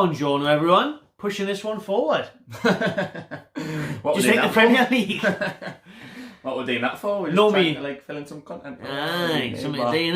Buongiorno, everyone. Pushing this one forward. What Just like the Premier League. What we're doing that for? We're just No, trying me. to like fill in some content. Aye, something to do,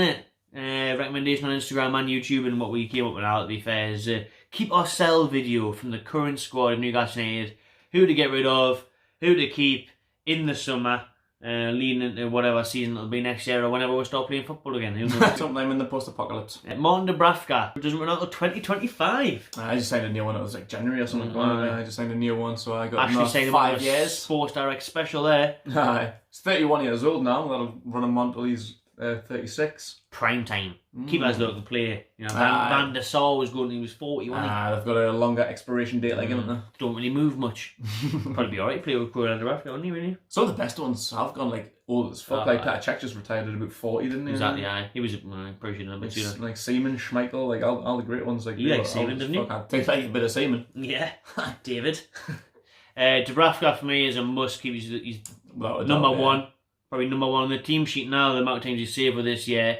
innit? Recommendation on Instagram and YouTube, and what we came up with now, to be fair, is keep our sell video from the current squad of Newcastle United. Who to get rid of, who to keep in the summer, leading into whatever season it'll be next year, or whenever we start playing football again. Who knows? Sometime in the post-apocalypse. Martin Dubravka, who doesn't run out till 2025. I just signed a new one. It was like January or something. I just signed a new one, so I got Actually signed him 5 on a years. Sports Direct special there. Aye. He's 31 years old now. That'll run him on until he's 36. Prime time. Keep us looking play. You know, Van der Sar was good when he was 40, wasn't he? They've got a longer expiration date like him, haven't they? Don't really move much. Probably be alright play with Corey Dubravka, wouldn't he, really? Some of the best ones have gone like old as fuck. Like Petr Cech just retired at about 40, didn't he? Exactly, aye. He was pretty sure number two. Like Seaman, Schmeichel, like all the great ones. Like You like Seaman, didn't you? I did like a bit of Seaman. Yeah, David. Dubravka for me is a must keep. He's number one. Probably number one on the team sheet now, the amount of times he's saved for this year.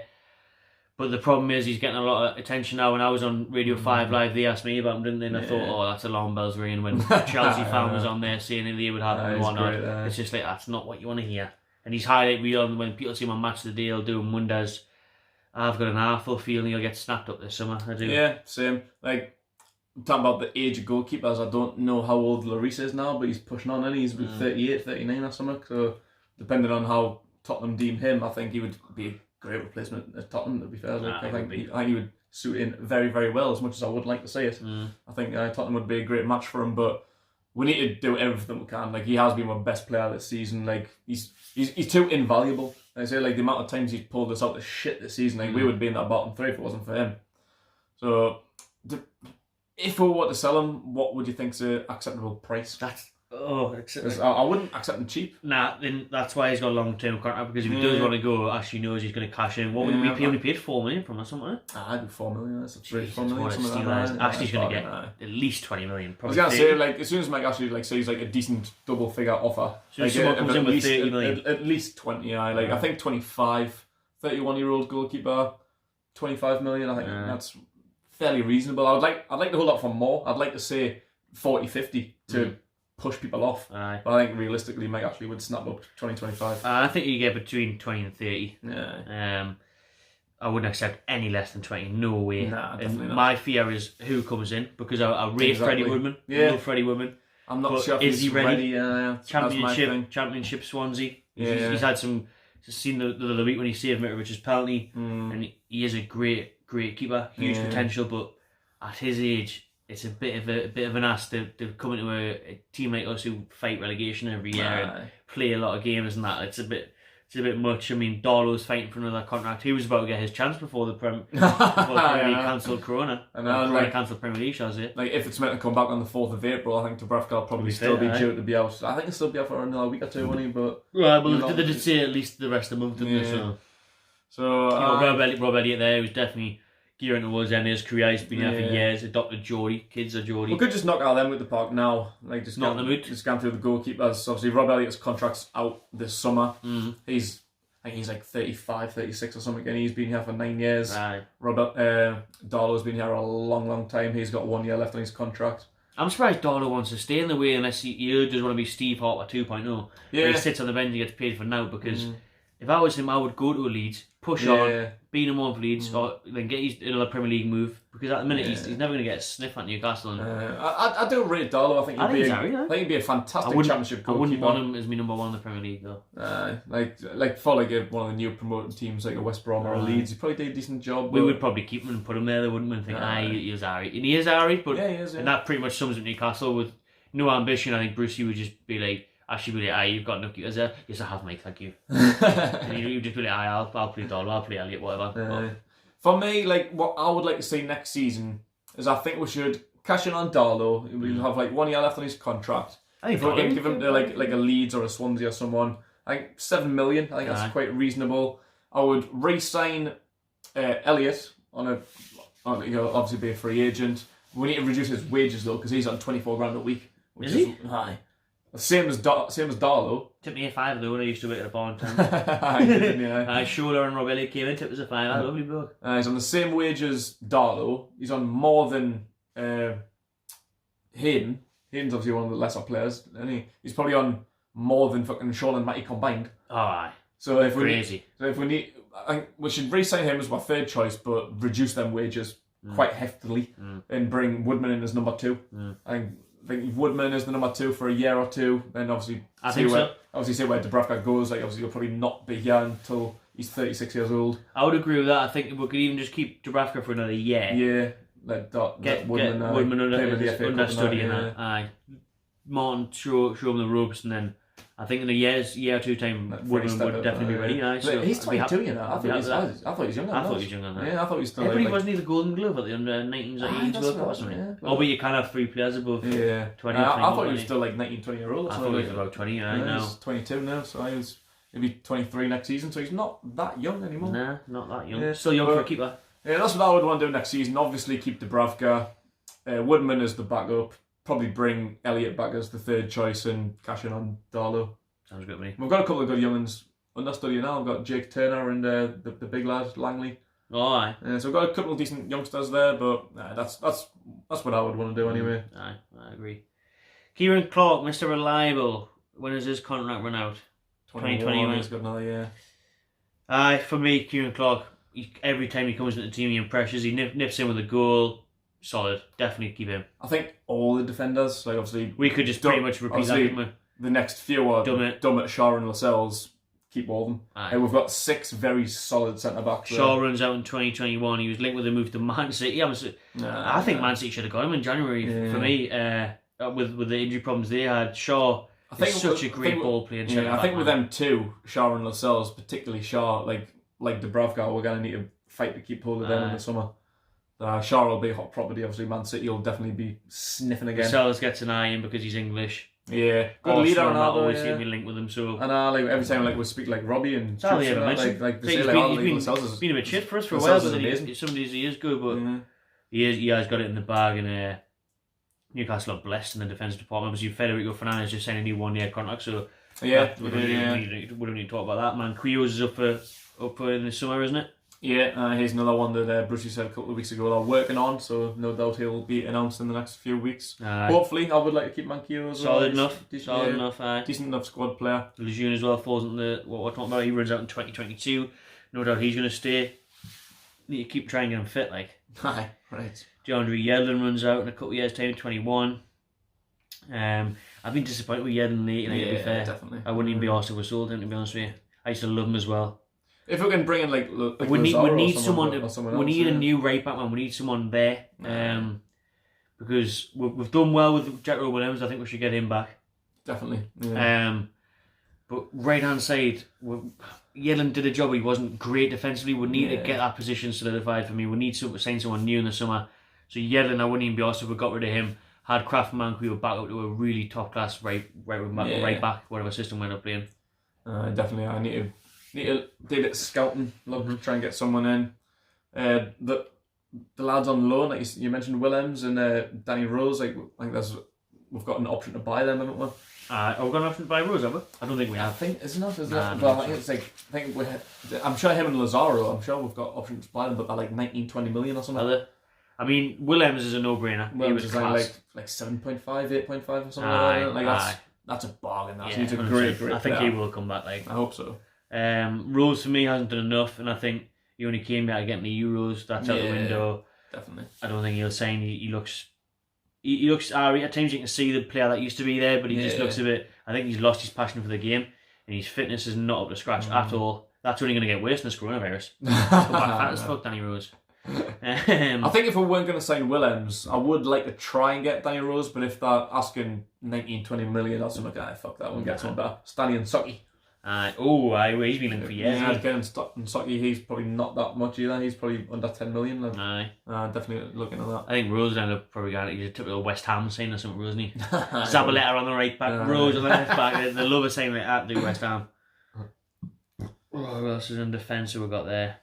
But the problem is he's getting a lot of attention now. When I was on Radio 5 Live, they asked me about him, didn't they? And I thought, oh, that's alarm bells ringing when Chelsea fan was on there saying they would have him and whatnot. It's just like, that's not what you want to hear. And he's highlight reel, when people see him on Match of the Day, he'll do him wonders. I've got an awful feeling he'll get snapped up this summer. I do. Yeah, same. Like, talking about the age of goalkeepers, I don't know how old Lloris is now, but he's pushing on, and he's about 38, 39 or something. So, depending on how Tottenham deem him, I think he would be a great replacement at Tottenham, to be fair. I think he would suit in very, very well, as much as I would like to say it. I think Tottenham would be a great match for him, but we need to do everything we can. Like, he has been my best player this season. Like, he's too invaluable. I say, like, the amount of times he's pulled us out of shit this season, like, we would be in that bottom three if it wasn't for him. So, if we were to sell him, what would you think's an acceptable price? I wouldn't accept him cheap. Nah, then that's why he's got a long-term contract, because if he does want to go, Ashley knows he's going to cash in. What would we pay? Only paid 4 million from us, something. I'd do 4 million. That's Jesus, 4 million. Something like that. Ashley's going to get at least 20 million. I was going to say, like, as soon as Mike Ashley says like a decent double figure offer, so like, someone comes in with 30 million, at least 20. I think 25, 31-year-old goalkeeper, 25 million. I think that's fairly reasonable. I'd like to hold up for more. I'd like to say 40, 50 to push people off. But I think realistically Mike Ashley would snap up 20, 25. I think you get between 20 and 30. Yeah. I wouldn't accept any less than 20. No way. Nah, definitely not. My fear is who comes in, because I rate Freddie Woodman. Yeah. I love Freddie Woodman. I'm not sure if he's ready. Championship Swansea. He's had some. Seen the other week when he saved Mitrovic's penalty, and he is a great keeper, huge potential. But at his age, it's a bit of an ask to come into a team like us who fight relegation every year and play a lot of games and that. It's a bit much. I mean, Darlow's fighting for another contract. He was about to get his chance before the Premier League cancelled Corona. Corona cancelled Premier League, shall I say? Like, if it's meant to come back on the 4th of April, I think Dubravka will probably still be due to be out. I think he'll still be out for another week or two, won't he? But they did say at least the rest of the month, didn't they? So Rob Elliott there was definitely gearing towards the end of his career. He's been here for years. Adopted Geordie. Kids are Geordie. We could just knock out them with the park now. Like, just knock them out. Just going through the goalkeepers. Obviously, Rob Elliott's contract's out this summer. I think he's like 35, 36 or something, and he's been here for 9 years. Darlow's been here a long, long time. He's got 1 year left on his contract. I'm surprised Darlow wants to stay in the way, unless he just want to be Steve Harper 2.0. Where he sits on the bench and gets paid for now, because if I was him, I would go to a Leeds, push on, beat him on for Leeds, or then get another Premier League move, because at the minute he's never going to get a sniff at Newcastle. I do rate Darlow. I think he'd be a fantastic championship goalkeeper. I wouldn't want him as my number one in the Premier League, though. For one of the new promoting teams like a West Brom or a Leeds, he'd probably do a decent job. We would probably keep him and put him there. They wouldn't and think, he's alright. And he is alright, but and that pretty much sums up Newcastle with no ambition. I think Brucey would just be like, actually, you've got Nufc as there. Yes, I have, mate, thank you. And you'd just be like, I'll play Darlow, I'll play Elliott, whatever. For me, like, what I would like to see next season is I think we should cash in on Darlow. We'll have like 1 year left on his contract. If we can give him to like a Leeds or a Swansea or someone, I think 7 million. I think that's quite reasonable. I would re-sign Elliott obviously be a free agent. We need to reduce his wages though, because he's on 24 grand a week. Is he? High. Same as Darlow. Tipped me a £5 though when I used to work at a bar in town. Shoulder and Rob Elliott came in, tipped us a £5. Lovely bloke. He's on the same wage as Darlow. He's on more than Hayden's obviously one of the lesser players, and he's probably on more than fucking Sean and Matty combined. Oh, aye. So if Crazy. we need, I think we should re-sign him as my third choice, but reduce them wages quite heftily and bring Woodman in as number 2. I think Woodman is the number 2 for a year or two, then obviously see where Dubravka goes. Like obviously he'll probably not be here until he's 36 years old. I would agree with that. I think we could even just keep Dubravka for another year. Yeah, let Woodman understudy in that. Aye, Martin show him the ropes, and then I think in a year or two time, Woodman would definitely be ready. Aye, so he's 22, you know. I thought he was younger. I thought he was younger than that. Yeah, I thought he was still. Everybody wasn't he the Golden Glove at the under 19s or 18s World Cup or something? Yeah, but you can have 3 players above 20. I thought he was still like 19, 20 year old. I thought he was about 20. I know. He's 22 now, so he was maybe 23 next season. So he's not that young anymore. Nah, not that young. Still young for a keeper. Yeah, that's what I would want to do next season. Obviously, keep Dubravka, Woodman as the backup. Probably bring Elliott back as the third choice and cash in on Darlow. Sounds good to me. We've got a couple of good young'uns understudy now. We've got Jake Turner and the big lad Langley. Oh, aye. So we've got a couple of decent youngsters there, but that's what I would want to do anyway. Aye, I agree. Kieran Clark, Mr. Reliable. When does his contract run out? 2021. He's got another year. Aye, for me, Kieran Clark, every time he comes into the team, he impresses. He nips in with a goal. Solid. Definitely keep him. I think all the defenders, like obviously... We could just pretty much repeat that, couldn't we? The next few are Dummett, Shaw and Lascelles. Keep all of them. And we've got 6 very solid centre-backs. Shaw runs out in 2021. He was linked with a move to Man City. I think Man City should have got him in January, for me. With the injury problems they had. Shaw is such a great ball player. I think with them too, Shaw and Lascelles, particularly Shaw, like Dubravka, we're going to need to fight to keep hold of them in the summer. Shaw will be hot property. Obviously, Man City will definitely be sniffing again. Lascelles gets an eye in because he's English. Yeah, good leader on that. Always see me linked with him. So and like every time we speak like Robbie and he's been a bit shit for us for a while, but some days he is good. But he has got it in the bag, and Newcastle are blessed in the defensive department. Obviously, Federico Fernandez just signed a new 1-year contract, so we don't need to talk about that. Man, Quios is up for in the summer, isn't it? Yeah, here's another one that Brucey said a couple of weeks ago they're working on, so no doubt he'll be announced in the next few weeks. Hopefully, I would like to keep Manquillo as well. Solid enough. Decent enough squad player. Lejeune as well falls into what we're talking about. He runs out in 2022. No doubt he's going to stay. Need to keep trying to get him fit, like. Aye, right. DeAndre Yedlin runs out in a couple of years' time, 21. I've been disappointed with Yedlin lately, to be fair. Definitely. I wouldn't even be arsed if we sold him, to be honest with you. I used to love him as well. If we can bring in like we need someone else, a new right back man. We need someone there, because we've done well with Jack Williams. I think we should get him back. Definitely. Yeah. But right hand side, Yedlin did a job. He wasn't great defensively. We need to get that position solidified for me. We need to sign someone new in the summer. So Yedlin, I wouldn't even be asked if we got rid of him. Had Kraft and Manquillo back up to a really top class right back, whatever system we're playing. Definitely, I need to do a bit of scouting. Try and get someone in. The lads on loan, like you mentioned, Willems and Danny Rose. Like I think we've got an option to buy them, haven't we? We've got an option to buy Rose, have we? I don't think we have. I think it's not. Well, I think it's like I'm sure him and Lazaro. I'm sure we've got options to buy them, but they're like 19-20 million or something. Are they? I mean, Willems is a no-brainer. He was like 7.5, 8.5 or something like that. That's a bargain. He's a great I think he will come back. Like I hope so. Rose for me hasn't done enough, and I think he only came back getting the Euros. That's out the window. Definitely. I don't think he'll sign. He looks. At times you can see the player that used to be there, but he just looks a bit. I think he's lost his passion for the game, and his fitness is not up to scratch at all. That's only going to get worse than this coronavirus. Fat as fuck, Danny Rose. I think if we weren't going to sign Willems, I would like to try and get Danny Rose, but if they're asking 19-20 million or something, fuck that one, get someone better. Stanley and Socky. He's been in for years. Yeah, getting Socky, he's probably not that much either. He's probably under 10 million. Definitely looking at that. I think Rose ended up probably he's a typical West Ham sign or something, wasn't he? Zabaleta on the right back, Rose on the left back. They love a sign like that, do West Ham. Who else is in defence who we got there?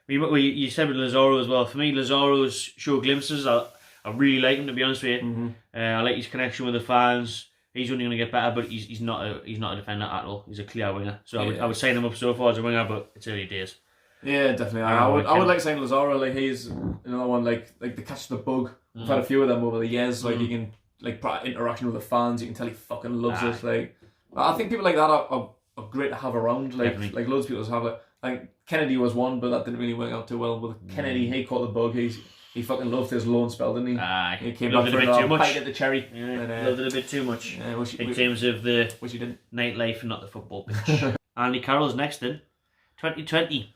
You said with Lazaro as well. For me, Lazaro's show glimpses. I really like him, to be honest with you. I like his connection with the fans. He's only going to get better, but he's not a defender at all. He's a clear winger. So I would sign him up so far as a winger, but it's early days. Yeah, definitely. I would like saying Lazaro. Like he's another one. Like the catch the bug. We've had a few of them over the years. Like you can like interaction with the fans. You can tell he fucking loves it. Like I think people like that are great to have around. Like loads of people have it. Like Kennedy was one, but that didn't really work out too well. With Kennedy, he caught the bug. He fucking loved his loan spell, didn't he? He came back for a bite at the cherry. Yeah, loved it a bit too much. Yeah, in terms of the wish he didn't. Nightlife and not the football pitch. Andy Carroll's next in 2020.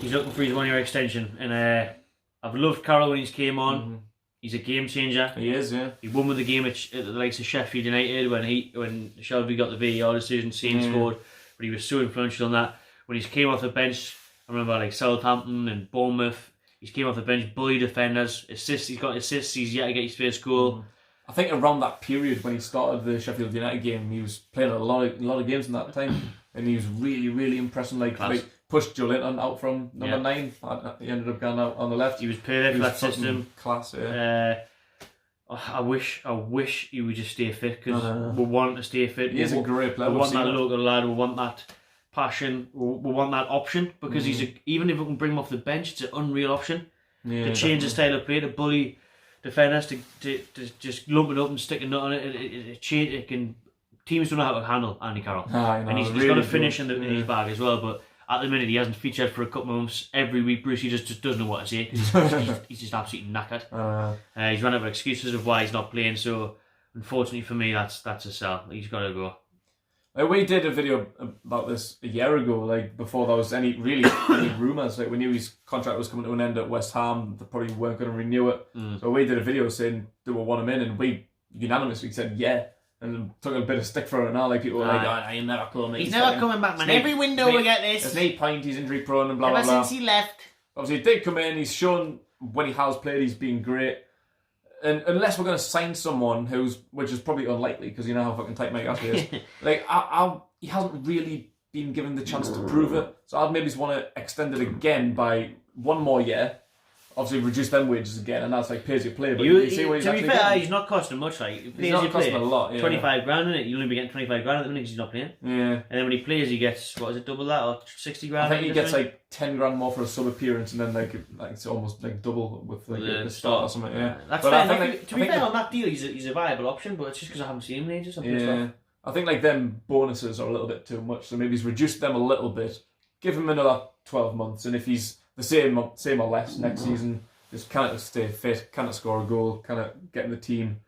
He's looking for his 1 year extension, and I've loved Carroll when he's came on. He's a game changer. He is, yeah. He won with the game at the likes of Sheffield United when Shelby got the VAR decision, scored, but he was so influential on that. When he came off the bench, I remember like Southampton and Bournemouth. He came off the bench, bully defenders, assists. He's got assists. He's yet to get his first goal. I think around that period when he started the Sheffield United game, he was playing a lot of games in that time, and he was really, really impressive. Like pushed Joe Linton out from number 9. He ended up going out on the left. He was perfect for that system. Class, yeah. I wish he would just stay fit, because we want to stay fit. He is a great player. We want that local lad. We want that passion. We want that option, because even if we can bring him off the bench, it's an unreal option to change the style of play, to bully defenders, to just lump it up and stick a nut on it. It can. Teams don't know how to handle Andy Carroll, and he's got to finish in his bag as well. But at the minute, he hasn't featured for a couple of months. Every week, Brucey just doesn't know what to say. He's just absolutely knackered. He's run out of excuses of why he's not playing. So, unfortunately for me, that's a sell. He's got to go. We did a video about this a year ago, like before there was any rumours. Like we knew his contract was coming to an end at West Ham. They probably weren't going to renew it. So we did a video saying do we want him in, and we unanimously said yeah. And took a bit of stick for it now. Like people were like, he'll never come. He's never coming back, man. Every window we get this. His knee point, he's injury prone and blah blah blah. Ever since he left. Obviously he did come in, he's shown when he has played he's been great. And unless we're going to sign someone which is probably unlikely, because you know how fucking tight Mike Ashley is. Like he hasn't really been given the chance to prove it. So I'd maybe want to extend it again by 1 more year. Obviously, reduce them wages again, and that's like pay as you play. But you see what he's to actually be fair, getting. he's not costing much. Like he's not costing a lot. Yeah. 25 grand in it. You'll only be getting 25 grand at the minute because he's not playing. Yeah. And then when he plays, he gets double that or 60 grand. I think he gets like 10 grand more for a sub appearance, and then like it's almost like double with like the start or something. Yeah. That's fair. To be fair on that deal, he's a viable option, but it's just because I haven't seen him in ages. Yeah. I think like them bonuses are a little bit too much, so maybe he's reduced them a little bit. Give him another 12 months, and if he's the same or less next season. Just cannot stay fit, cannot score a goal, cannot get in the team,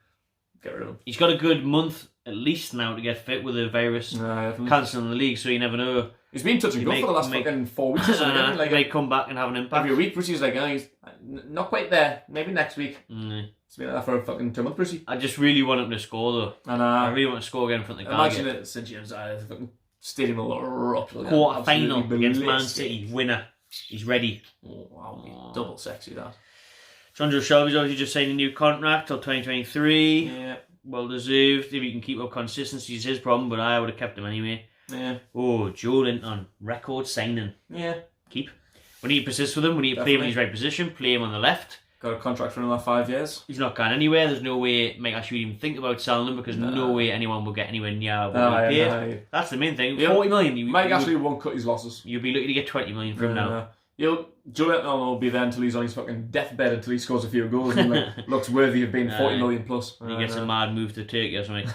get rid of him. He's got a good month at least now to get fit with the virus cancelling the league, so you never know. He's been touch and go for the last fucking 4 weeks or something. Like, he may come back and have an impact. Every week, Brucey's like, he's not quite there, maybe next week. It's been like that for a fucking 2 months, Brucey. I just really want him to score though. I really want to score again in front of the Imagine it St James' the fucking stadium will erupt. Quarter final against Man City, winner. He's ready. Oh, wow, double sexy that. Jonjo Shelby's obviously just signed a new contract till 2023. Yeah. Well deserved. If he can keep up consistency, is his problem, but I would have kept him anyway. Yeah. Oh, Joe Linton, record signing. Yeah. Keep. We need to persist with him. We need to play him in his right position, play him on the left. Got a contract for another 5 years. He's not going anywhere. There's no way Mike Ashley would even think about selling him, because no way anyone will get anywhere near what he paid. That's the main thing. 40 million. Mike Ashley won't cut his losses. You'll be lucky to get 20 million from him now. Joe Linton will be there until he's on his fucking deathbed, until he scores a few goals and looks worthy of being 40 million plus. He gets a mad move to Turkey or something.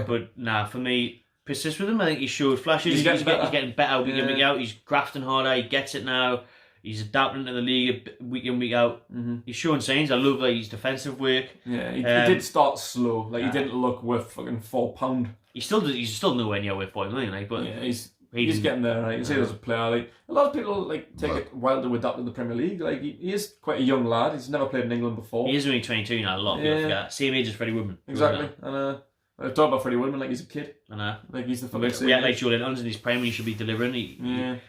But for me, persist with him. I think he showed flashes. He's getting better week in, week out. He's grafting harder. He gets it now. He's adapting to the league week in, week out. He's showing signs. I love his defensive work. Yeah, he did start slow. Like he didn't look worth fucking £4. He's still nowhere near worth 40 million. Like, but yeah, he's getting there, right? You see, there's a player. Like a lot of people, like take it a while to adapt to the Premier League. Like he is quite a young lad. He's never played in England before. He is only 22 now. A lot of people forget. Same age as Freddie Woodman. Exactly. And I talk about Freddie Woodman like he's a kid. I know. Like he's the fucking same. Yeah, like Joe Linton's in his prime, he should be delivering.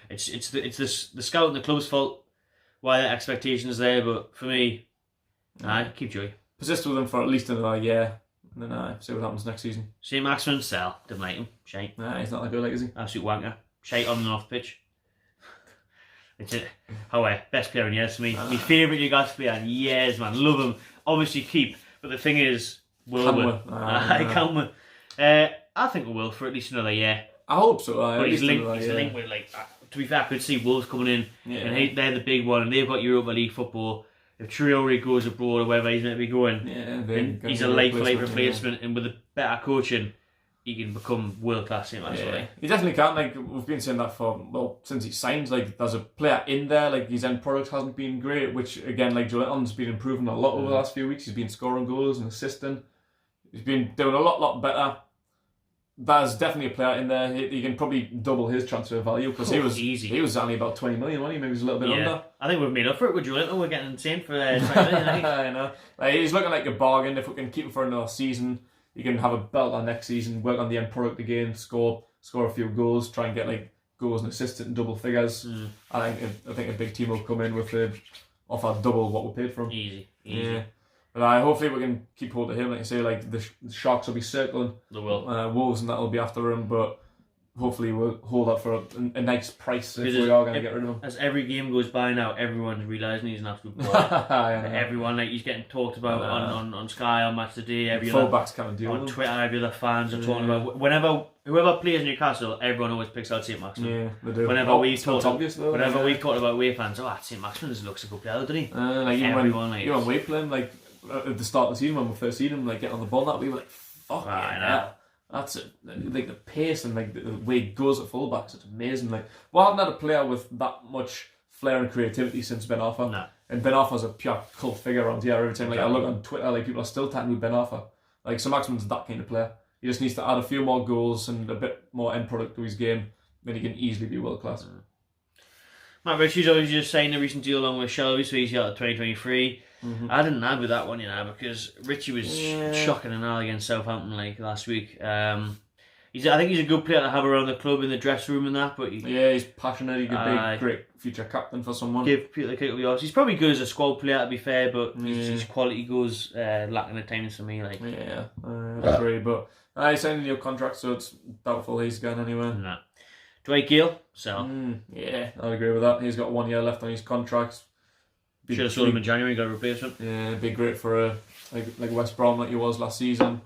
It's the scout and the club's fault why the expectation is there. But for me, keep Joey. Persist with him for at least another year. And then see what happens next season. Saint-Maximin, sell. Didn't like him. Shite. Nah, he's not that good, like, is he? Absolute wanker. Shite on and off pitch. It's it. However, best player in years for me. My favourite Yugoslav player in years, man. Love him. Obviously keep. But the thing is, will we? I can't win. I think we will for at least another year. I hope so. But he's linked with like to be fair, I could see Wolves coming in, and they're the big one, and they've got Europa League football. If Traore goes abroad or wherever he's meant to be going, he's a late replacement, and with a better coaching, he can become world class. He definitely can. Like we've been saying that since he signed. Like there's a player in there. Like his end product hasn't been great, which again, like Joelinton's been improving a lot over the last few weeks. He's been scoring goals and assisting. He's been doing a lot better. There's definitely a player in there. He can probably double his transfer value because he was only about 20 million, wasn't he? Maybe he was a little bit under. I think we've made up for it with Joelinton. We're getting insane for 20 million. I know. He's looking like a bargain. If we can keep him for another season, he can have a belt on next season, work on the end product again, score a few goals, try and get like goals and assists in double figures. I think a big team will come in with offer double what we paid for him. Easy. Yeah. But hopefully we can keep hold of him. Like I say, like the Sharks will be circling. They will. Wolves and that will be after him, but hopefully we'll hold that for a nice price if we are going to get rid of him. As every game goes by now, everyone's realising he's an absolute baller. Everyone, like he's getting talked about on Sky, on Match Today. Every fullbacks can't deal on with Twitter, every other fans are talking about whoever plays Newcastle, everyone always picks out Saint-Maximin. Yeah, they do. Whenever we've talked about away fans, Saint-Maximin looks a good player, doesn't he? Even we play him, like at the start of the season when we first seen him, like getting on the ball, that we were like, fuck yeah. That's it. Like the pace and like the way he goes at fullbacks, it's amazing. Like we haven't had a player with that much flair and creativity since Ben Arfa. No. And Ben Arfa's a pure cult figure around here. Every time I look on Twitter, like people are still tagging with Ben Arfa. Like Saint-Maximin's that kind of player. He just needs to add a few more goals and a bit more end product to his game, then he can easily be world class. Matt Ritchie's obviously just signed a recent deal along with Shelby, so he's out of 2023. I didn't have with that one, because Richie was shocking and all against Southampton like last week. I think he's a good player to have around the club in the dressing room and that. But he's passionate. He could be a great future captain for someone. Give people the kick of the arse. He's probably good as a squad player, to be fair, but his quality goes lacking at times for me. I agree. But he signed a new contract, so it's doubtful he's going anywhere. Nah. Dwight Gale, sell. I'd agree with that. He's got 1 year left on his contract. Should have sold him in January, got a replacement. Yeah, it'd be great for like West Brom like he was last season.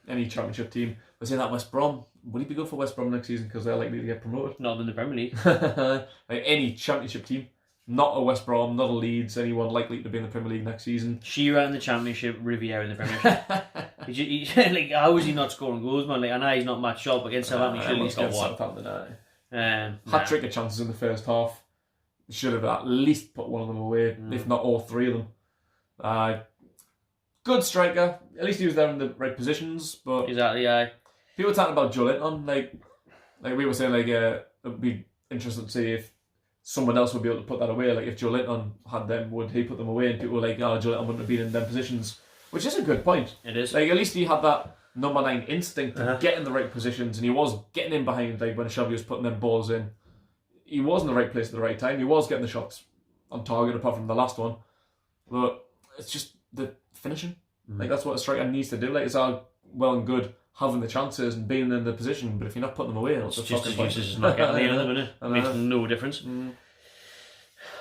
Any championship team. We're saying that West Brom, will he be good for West Brom next season because they're likely to get promoted? Not in the Premier League. Like any championship team, not a West Brom, not a Leeds, anyone likely to be in the Premier League next season. Shearer in the Championship, Riviere in the Premiership. How is he not scoring goals, man? Like, I know he's not match sharp against Southampton. Surely he's got one. Hat-trick of chances in the first half. Should have at least put one of them away, if not all three of them. Good striker. At least he was there in the right positions. But exactly, people talking about Joelinton, like we were saying, it'd be interesting to see if someone else would be able to put that away. Like if Joelinton had them, would he put them away? And people were like, Joelinton wouldn't have been in them positions, which is a good point. It is. Like at least he had that number 9 instinct to get in the right positions, and he was getting in behind. Like when Shelby was putting them balls in. He was in the right place at the right time. He was getting the shots on target, apart from the last one. But it's just the finishing. Like that's what a striker needs to do. Like it's all well and good having the chances and being in the position, but if you're not putting them away, it's just as useless as not getting the other, isn't it? It makes no difference.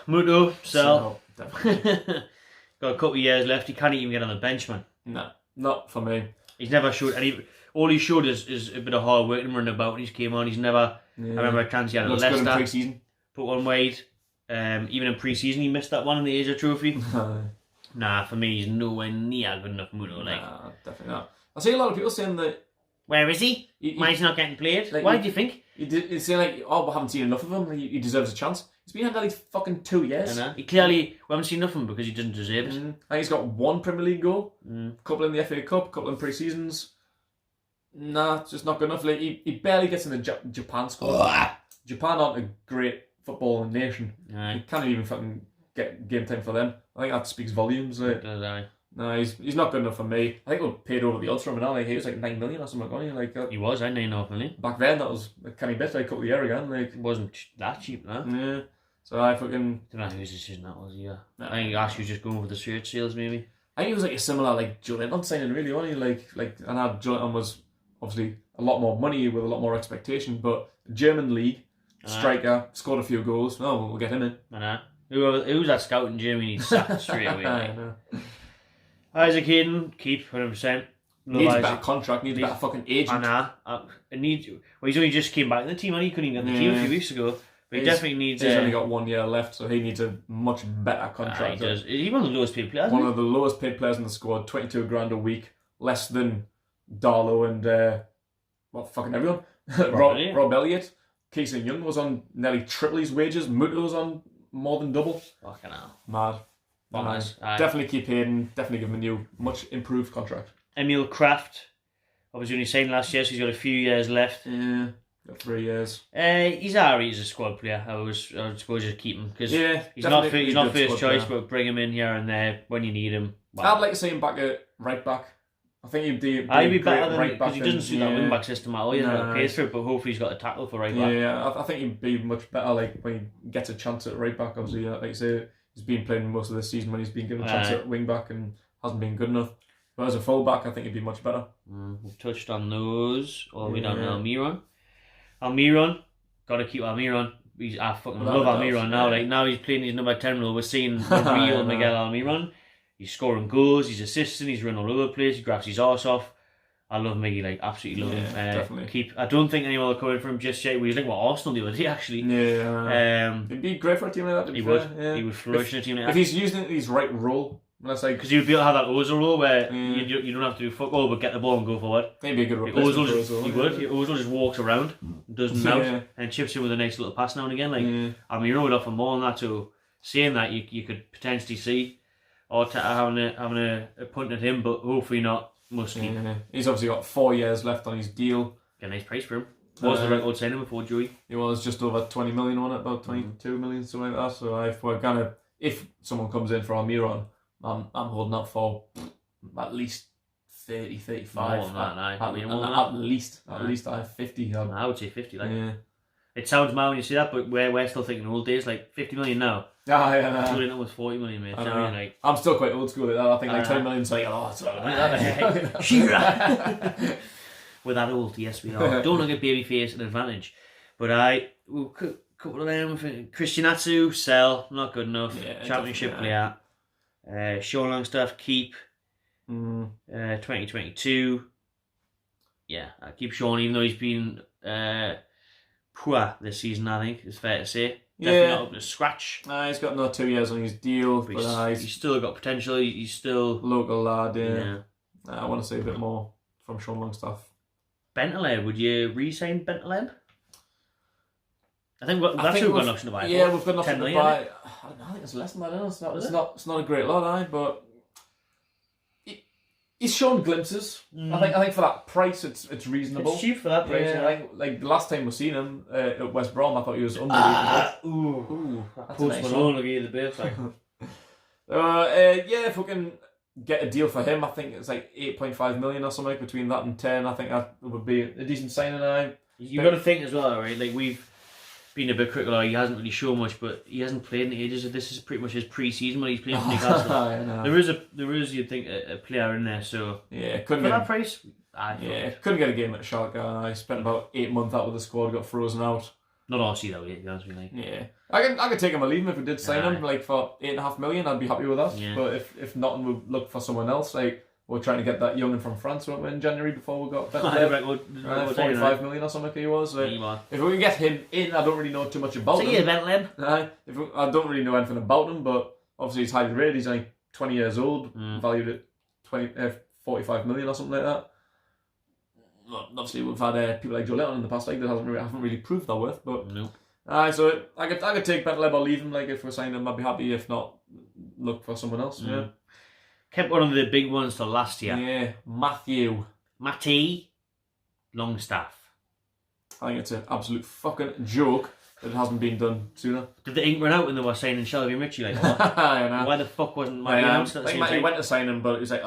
Muto, sell. Got a couple of years left. He can't even get on the bench, man. No, not for me. He's never showed any. All he showed is a bit of hard work and running about when he came on. He's never. I remember a chance he had at Leicester. Good in pre-season. Put one wide. Even in pre-season, he missed that one in the Asia Trophy. Nah, for me, he's nowhere near good enough Muto. Nah, definitely not. I see a lot of people saying that. Where is he? Why is he not getting played? Why do you think? It's saying like, we haven't seen enough of him. He deserves a chance. He's been here like fucking 2 years. I know. We haven't seen nothing because he doesn't deserve it. I think he's got 1 Premier League goal, couple in the FA Cup, couple in pre-seasons. Nah, it's just not good enough. Like he barely gets in the Japan squad. Japan aren't a great footballing nation. He can't even fucking get game time for them. I think that speaks volumes. Like, no, he's not good enough for me. I think we paid over the odds for him now. Like he was like 9 million or something. Like he was, 9.5 million. Back then, that was a canny bit. Like a couple of years ago, like it wasn't that cheap, no. Yeah. So I fucking don't know whose decision that was either. I think Ash was just going for the shirt sales, maybe. I think it was like a similar like Joelinton signing, really, wasn't he? Like and Joelinton was obviously a lot more money with a lot more expectation, but German league striker scored a few goals. No, we'll get him in. I know. Who's that scout in Germany? He's sacked straight away. I know. Isaac Hayden, keep 100%. Needs a better contract. Needs a better fucking agent. I know. He's only just came back in the team, and he couldn't even get the team a few weeks ago. But he definitely needs... He's only got 1 year left, so he needs a much better contract. He does. He's one of the lowest paid players, One of the lowest paid players in the squad, 22 grand a week, less than Darlow and, fucking everyone. Rob Elliott. Keeson Young was on nearly triple his wages. Muto was on more than double. Fucking hell. Mad. Nice. Definitely keep Hayden. Definitely give him a new, much improved contract. Emil Kraft. Obviously only signed last year, so he's got a few years left. Yeah, got 3 years. He's alright as a squad player. I suppose just keep him because he's not first choice, but bring him in here and there when you need him. Wow. I'd like to see him back at right back. I think he'd be better than right because he doesn't suit that wing back system at all. He doesn't have pace for it, but hopefully he's got a tackle for right back. Yeah, I think he'd be much better like when he gets a chance at right back. Obviously, like you say, he's been playing most of the season when he's been given a chance at wing back and hasn't been good enough. But as a full back, I think he'd be much better. We've touched on those. All the way down to Almiron. Got to keep Almiron. I fucking love Almiron now. Like now he's playing his number 10 role. We're seeing the real Miguel Almiron. He's scoring goals. He's assisting. He's running all over the place. He grabs his arse off. I love Miggy, like absolutely love him. Definitely. I don't think anyone will come in for him just yet. We think about Arsenal the other day actually. Yeah. He'd be great for a team like that. He would flourish in a team like that. If he's using his right role, because he would be able to have that Ozil role where you don't have to do fuck all but get the ball and go forward. He'd be a good replacement for Ozil. Ozil just walks around, does nothing out, and chips in with a nice little pass now and again. Like Almiron would offer more than that. So saying that you could potentially see Arteta having a punt at him, but hopefully not. Must keep. He's obviously got 4 years left on his deal. Get a nice price for him. Was the record signing before Joey? He was just over 20 million on it, about 22 million, something like that. So if someone comes in for Almiron, I'm holding up for at least 30, 35. More than that, at least I have 50. I would say 50. It sounds mad when you see that, but we're still thinking old days, like 50 million now. Doing it with 40 million, mate. I'm still quite old school at that. I think like 20 million's like, it's all right. Shearer! We're that old, yes we are. Don't look at babyface an advantage. But couple of them, Christian Atsu, sell, not good enough. Championship player. Sean Longstaff, keep. 2022. Yeah, I keep Sean, even though he's been poor this season, I think, it's fair to say. Definitely not up to scratch. He's got another 2 years on his deal, but he's still got potential. He's still local lad. I want to see a bit more from Sean Longstaff. Bentaleb, would you re-sign Bentaleb? I think we've got an option to buy. Yeah, we've got an option to buy. I don't know. I think it's less than that. It's not a great lot, but he's shown glimpses. I think for that price, it's reasonable. It's cheap for that price. Yeah, like the last time we seen him at West Brom, I thought he was unbelievable. Post Malone will give you the best. If we can get a deal for him, I think it's like 8.5 million or something. Between that and 10, I think that would be a decent signing. You've got to think as well, right? Like we've been a bit critical. He hasn't really shown much, but he hasn't played in ages. This is pretty much his pre-season when he's playing for Newcastle. There is, you'd think, a player in there. So couldn't for that price, couldn't get a game at Schalke. I spent about 8 months out with the squad, got frozen out. Not RC though, to be honest with you. Yeah, I could take him or leave him if we did sign him. Like for 8.5 million, I'd be happy with that. Yeah. But if not, we'll look for someone else. Like we're trying to get that young'un from France, weren't we, in January before we got 45 million or something he was. If we can get him in, I don't really know too much about him. I don't really know anything about him, but obviously he's highly rated. He's only 20 years old, valued at 45 million or something like that. Obviously, we've had people like Joe Litton in the past, like that haven't really proved their worth. But so I could take Bentaleb or leave him. Like if we sign him, I'd be happy. If not, look for someone else. Yeah. Kept one of the big ones till last year. Yeah, Matty, Longstaff. I think it's an absolute fucking joke that it hasn't been done sooner. Did the ink run out when they were signing Shelby and Richie? Like, why the fuck wasn't Matty announced at the same time? Matty went to sign him, but he was like,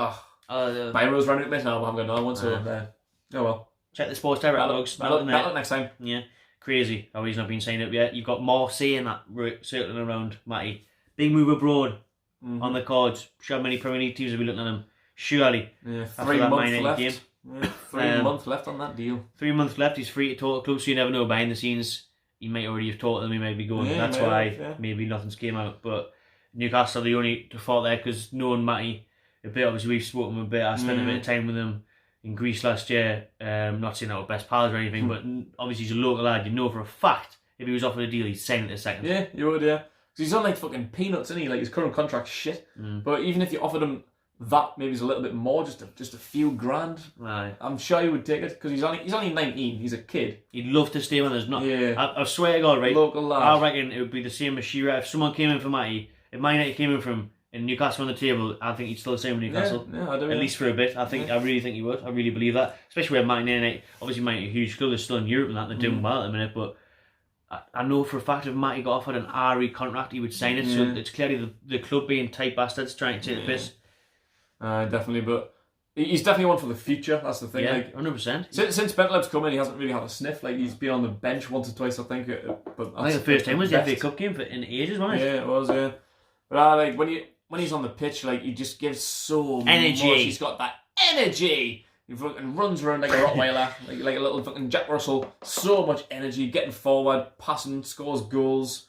Byro's running it now, but I'm going to another one, so oh well. Check the Sports Direct logs. That'll next time. Yeah. Crazy how he's not been signed up yet. You've got more saying that circling around Matty. Big move abroad on the cards. Sure, how many Premier League teams will be looking at him? Surely. Yeah, 3 months left. Game. Yeah, 3 months left on that deal. 3 months left. He's free to talk club, so you never know behind the scenes. He might already have talked to them. He may be going. That's why maybe nothing's came out. But Newcastle are the only default there because knowing Matty a bit, obviously we've spoken a bit. I spent a bit of time with him in Greece last year. Not saying that we're best pals or anything, but obviously he's a local lad. You know for a fact if he was offered a deal, he'd sign it the second. Yeah, you would, yeah. Because he's on like fucking peanuts, isn't he? Like his current contract's shit. But even if you offered him that, maybe it's a little bit more, just a few grand. Aye. I'm sure he would take it because he's only 19. He's a kid. He'd love to stay when there's not. Yeah. I swear to God, right? Local lad. I reckon it would be the same as Shearer. If someone came in for Matty, if Man United came in from and Newcastle on the table, I think he'd still stay with Newcastle. Yeah, I do. At least for a bit. I really think he would. I really believe that. Especially when Man United, obviously Man United, a huge club, they're still in Europe and that, they're doing well at the minute, but I know for a fact if Matty got offered an RE contract, he would sign it. So it's clearly the club being tight bastards trying to take the piss. Definitely, but he's definitely one for the future. That's the thing. Yeah, like 100%. Since Bentaleb's come in, he hasn't really had a sniff. Like he's been on the bench once or twice, I think. But I think the first time was the FA Cup game in ages, wasn't it? Yeah, it was. Yeah, but like when he's on the pitch, like he just gives so energy. much. He's got that energy. He fucking runs around like a Rottweiler, like a little fucking Jack Russell. So much energy, getting forward, passing, scores goals.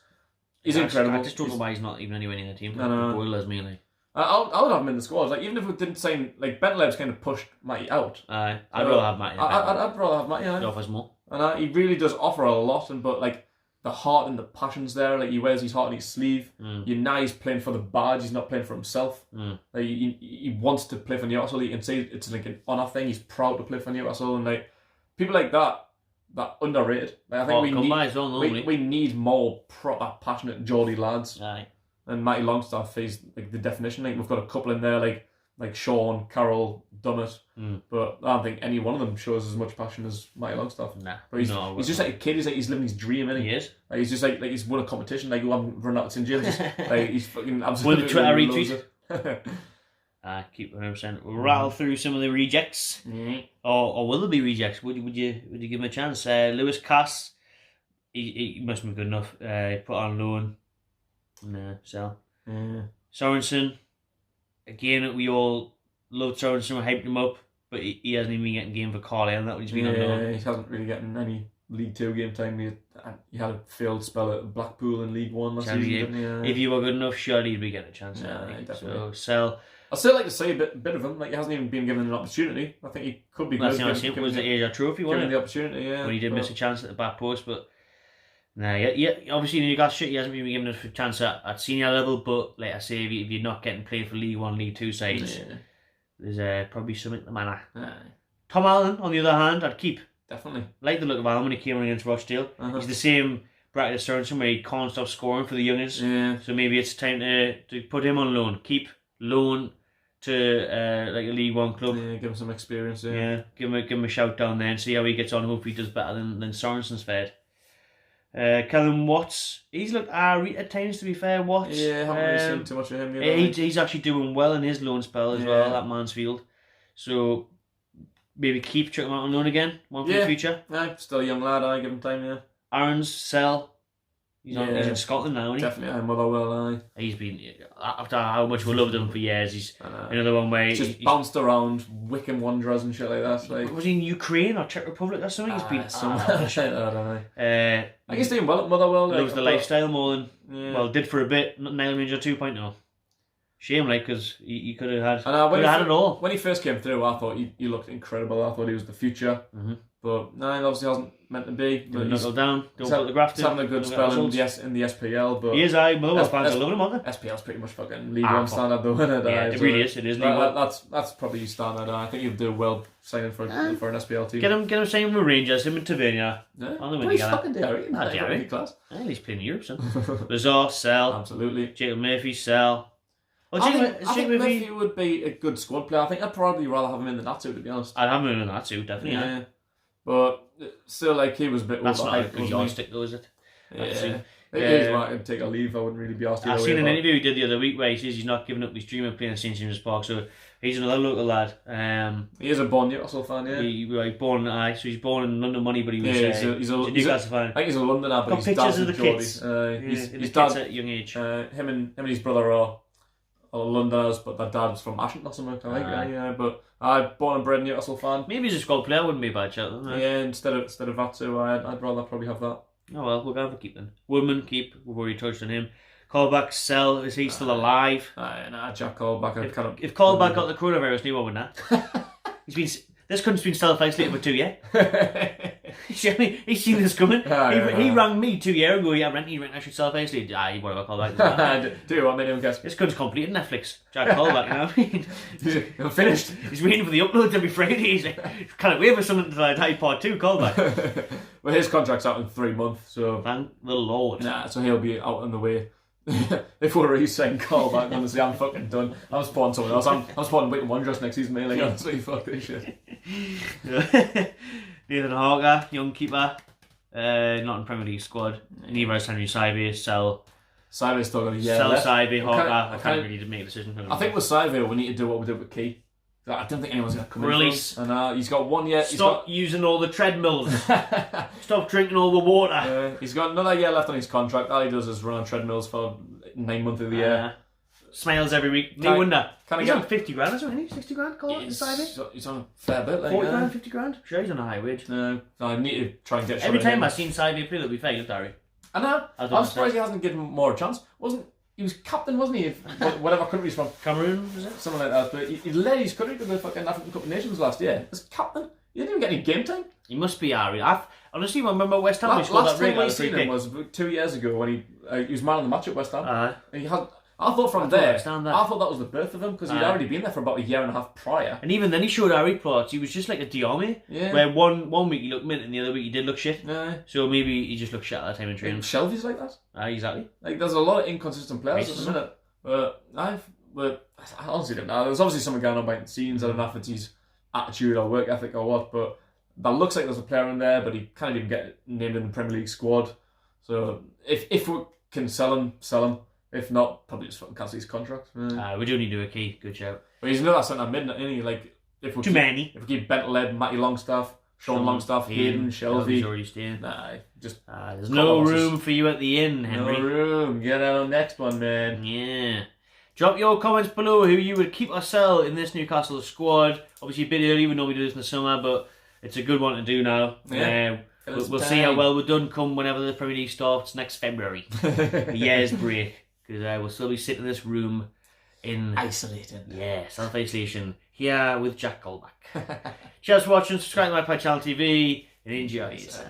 He's incredible. I just don't know why he's not even anywhere in the team. I know. It boilers me, like. I would have him in the squad. Like even if we didn't sign, like Bentaleb's kind of pushed Matty out. I'd rather have Matty. I'd rather have Matty. He offers more. And he really does offer a lot, but like the heart and the passion's there. Like he wears his heart on his sleeve. You know he's playing for the badge. He's not playing for himself. Like he wants to play for Newcastle. You can see it's like an honour thing. He's proud to play for Newcastle, and like people like that underrated. Like, I think we need more proper passionate Geordie lads. Aye. And Matty Longstaff is like the definition. Like we've got a couple in there, like Sean, Carroll, Dummett, but I don't think any one of them shows as much passion as Matty Longstaff. Nah, but he's just like a kid. He's living his dream, isn't he? He is. Like, he's just like he's won a competition. Like I'm running out of St James. Like he's fucking absolutely. With the Twitter retweet. Keep 100%. We'll rattle through some of the rejects, or will there be rejects? Would you give him a chance? Lewis Cass, he must be good enough. Put on loan. No, so Sorensen, again, we all loved Sorensen, we hyped him up, but he hasn't even been getting game for Carlisle, and that he's been on loan. He hasn't really getting any League 2 game time. He had a failed spell at Blackpool in League 1 last season, didn't he? If you were good enough, surely he'd be getting a chance. Definitely. So I'd still like to say a bit of him. Like he hasn't even been given an opportunity. I think he could be good. Last thing I was the Asia Trophy, wasn't it? The opportunity, yeah. When he did miss a chance at the back post, but. Nah, yeah, obviously Newcastle shit, he hasn't been given a chance at senior level, but like I say, if you're not getting played for League 1, League 2 sides, there's probably something to the matter. Tom Allen, on the other hand, I'd keep. Definitely. Like the look of Allen when he came on against Rochdale. He's the same bracket as Sorensen where he can't stop scoring for the youngins. Yeah. So maybe it's time to put him on loan. Keep loan to like a League 1 club. Yeah, give him some experience. Give him a shout down there and see how he gets on. Hopefully he does better than Sorensen's fared. Callum Watts, he's looked at times, to be fair. Watts, I haven't really seen too much of him. He's actually doing well in his loan spell as well at Mansfield, so maybe keep chucking him out on loan again, one for the future. Still a young lad. I give him time. Aaron's sell. He's in Scotland now, isn't he? Definitely, Motherwell. He's been, after how much we loved him for years, he's another one where he's just bounced around Wickham Wanderers and shit like that. Like, was he in Ukraine or Czech Republic or something? He's been somewhere. I don't know. I think he's doing well at Motherwell. Loves the lifestyle more than did for a bit. Nile Ninja 2.0. Shame, like, because he could have had it all. When he first came through, I thought he looked incredible. I thought he was the future. But no, he obviously hasn't meant to be. Didn't knuckle down. Don't put the graft in. He's having a good spell in the SPL. But he is, Motherwell fans are loving him, aren't they? SPL's pretty much fucking League 1 standard though, isn't it? Yeah, it really is. It is League 1. That's probably his standard. I think he'll do well signing for an SPL team. Get him signing with Rangers, him and Tavernier. He's fucking Derry. Derry. Class. He's playing in Europe, son. Lazar, sell. Absolutely. Jacob Murphy, sell. I think Murphy would be a good squad player. I think I'd probably rather have him in than that too, to be honest. I'd have him in that too, definitely. Yeah. But still, like, he was a bit overhyped. That's not a good yardstick though, is it? Yeah. If I could take a leave, I wouldn't really be asked. I've seen an interview he did the other week where he says he's not giving up his dream of playing at St James's Park, so he's another local lad. He is a born Newcastle fan, yeah. He's born in London money, but he was he's a Newcastle fan. I think he's a Londoner, but got pictures of the kids. His dad at a young age. Him and his brother are Londoners, but their dad's from Ashton or something. But born and bred Newcastle fan. Maybe he's a squad player, wouldn't be a bad shout. Yeah, instead of that too, I'd rather probably have that. Oh well, we're going for keep then. Woodman, keep. We've already touched on him. Callback, sell. Is he still alive? Jack Callback. If Callback got the coronavirus, no one would not. This country's been self-isolated for 2 years. He's seen this coming. He rang me 2 years ago. Yeah, Renty, I should self-isolate. You want to call back? Do I mean, guess this cunt's completed Netflix. Jack call back now. You're finished. He's waiting for the uploads every Friday. He's like, can't wait for something to like part 2 call back. Well, his contract's out in 3 months, so thank the Lord. Nah, so he'll be out on the way. If we're re-saying call back, honestly, I'm fucking done. I'm spawning someone else. I'm spawning Wigan Wanderers next season, mainly. Honestly, fuck this shit. Nathan Hawker, young keeper, not in Premier League squad. Neither has Henry Saive. Sell still got a year sell left. Saive, Hawker. I can't really make a decision. I think with Saive, we need to do what we did with Key. I don't think anyone's going to come Release. in. And he's got 1 year. Stop using all the treadmills. Stop drinking all the water. He's got another year left on his contract. All he does is run on treadmills for 9 months of the year. Smiles every week. No wonder. He's on 50 grand, isn't he? 60 grand, call it, he's on a fair bit. Like, 40 grand, 50 grand? Sure, he's on a high wage. No, I need to try and get every time I've seen Saive play, that'll be fair, he looked Harry. I know. I'm surprised he hasn't given more a chance. He was captain, wasn't he? Whatever country he's from. Cameroon, was it? Something like that. But he led his country to the fucking African Cup of Nations last year. As captain. He didn't even get any game time. He must be Harry. Honestly, I remember West Ham. Last time we seen him was 2 years ago when he was man of the match at West Ham. And he had. I thought that was the birth of him because he'd already been there for about a year and a half prior. And even then he showed Harry plots. He was just like a Diome. Yeah. Where one week he looked mint and the other week he did look shit. So maybe he just looked shit at that time in training. Shelby's like that. Exactly. Like there's a lot of inconsistent players at the minute. I honestly don't know. There's obviously something going on behind the scenes. I don't know if it's his attitude or work ethic or what, but that looks like there's a player in there, but he can't even get named in the Premier League squad. So if we can sell him, sell him. If not, probably just fucking cancel his contract. We do need to do a Key. Good shout. But he's another centre mid, isn't he? Like if we Too many. If we keep Bentley, Matty Longstaff, Sean Longstaff, Hayden, Shelby. He's already staying. There's no room for you at the inn, Henry. No room. Get on the next one, man. Yeah. Drop your comments below who you would keep or sell in this Newcastle squad. Obviously a bit early, we normally do this in the summer, but it's a good one to do now. Yeah. We'll see how well we're done come whenever the Premier League starts next February. A year's break. Because we'll still be sitting in this room in... Isolated. Yeah, self-isolation. Here with Jack Colback. Cheers for watching. Subscribe to my channel TV and enjoy yourself.